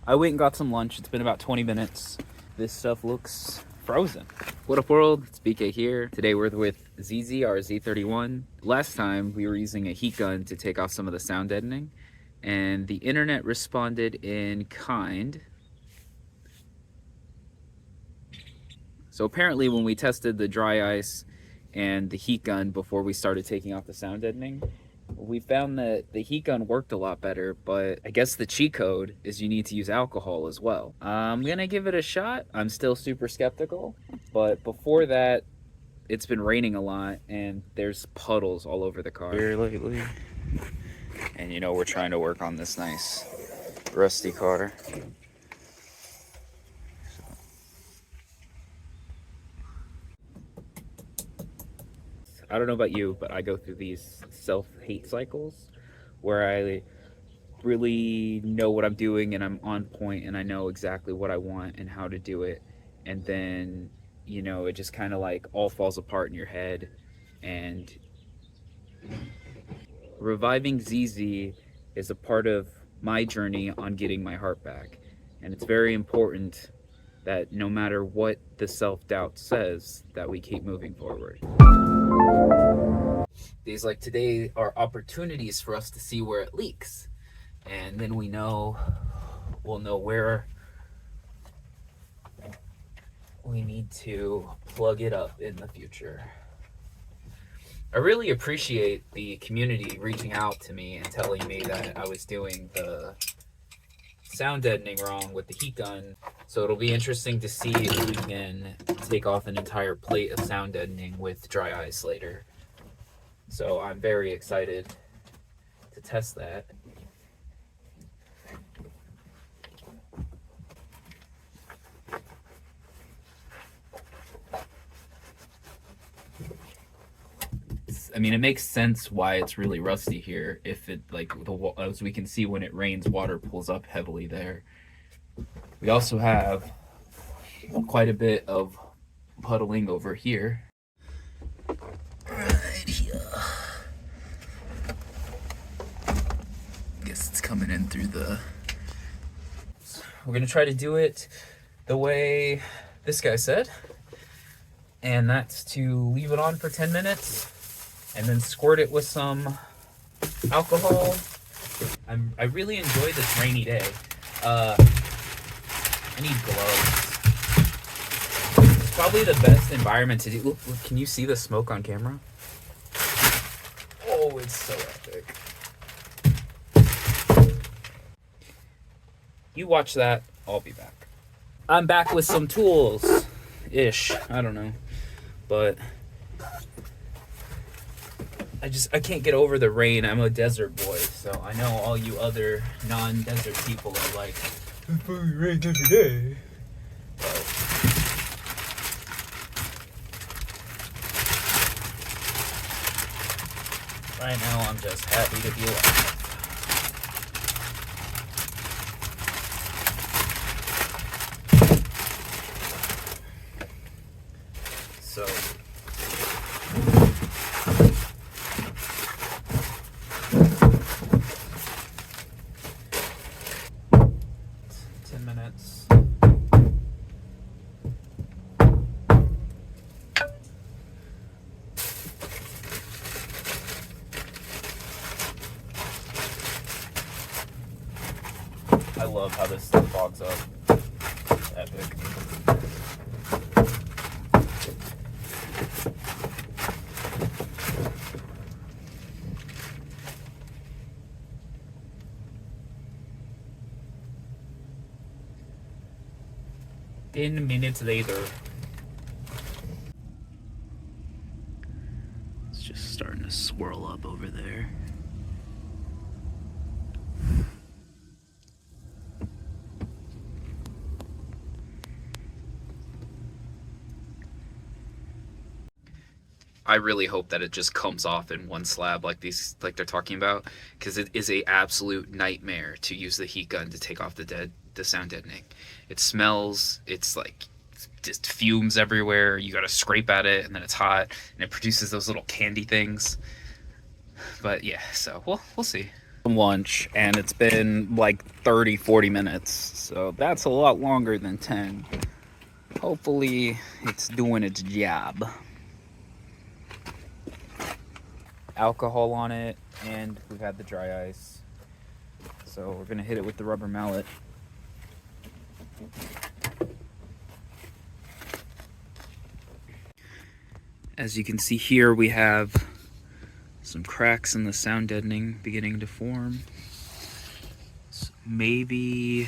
I went and got some lunch. It's been about 20 minutes. This stuff looks frozen. What up, world? It's BK here. Today we're with ZZ, our Z31. Last time we were using a heat gun to take off some of the sound deadening, and the internet responded in kind. So apparently when we tested the dry ice and the heat gun before we started taking off the sound deadening, we found that the heat gun worked a lot better, but I guess the cheat code is you need to use alcohol as well. I'm gonna give it a shot. I'm still super skeptical, but before that, it's been raining a lot and there's puddles all over the car here lately. And you know, we're trying to work on this nice rusty car. I don't know about you, but I go through these self-hate cycles where I really know what I'm doing and I'm on point and I know exactly what I want and how to do it. And then, you know, it just kind of like all falls apart in your head. And reviving ZZ is a part of my journey on getting my heart back. And it's very important that no matter what the self-doubt says, that we keep moving forward. Days like today are opportunities for us to see where it leaks, and then we'll know where we need to plug it up in the future. I really appreciate the community reaching out to me and telling me that I was doing the sound deadening wrong with the heat gun. So it'll be interesting to see if we can take off an entire plate of sound deadening with dry ice later. So I'm very excited to test that. I mean, it makes sense why it's really rusty here. If it, like, as we can see, when it rains, water pulls up heavily there. We also have quite a bit of puddling over here. Right here. Guess it's coming in through the... We're gonna try to do it the way this guy said. And that's to leave it on for 10 minutes and then squirt it with some alcohol. I really enjoy this rainy day. I need gloves. It's probably the best environment to do. Look, can you see the smoke on camera? Oh, it's so epic. You watch that, I'll be back. I'm back with some tools-ish, I don't know. But I can't get over the rain. I'm a desert boy, so I know all you other non-desert people are like, it fucking rains every day. But right now, I'm just happy to be alive. So, minutes. I love how this stuff fogs up. Epic. Minutes later. It's just starting to swirl up over there. I really hope that it just comes off in one slab like they're talking about, because it is a absolute nightmare to use the heat gun to take off the sound deadening. It smells, it's like just fumes everywhere. You gotta scrape at it and then it's hot and it produces those little candy things. But yeah, so we'll see. lunch, and it's been like 30-40 minutes, so that's a lot longer than 10. Hopefully it's doing its job. Alcohol on it, and we've had the dry ice, so we're gonna hit it with the rubber mallet. As you can see here, we have some cracks in the sound deadening beginning to form. So maybe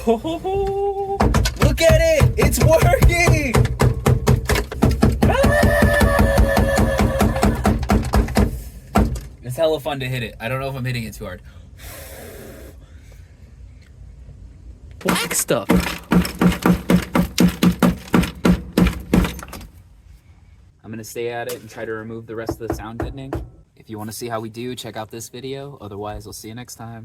oh, look at it! It's working! it's hella fun to hit it. I don't know if I'm hitting it too hard. Black stuff. I'm gonna stay at it and try to remove the rest of the sound deadening. If you want to see how we do, check out this video. Otherwise, I'll see you next time.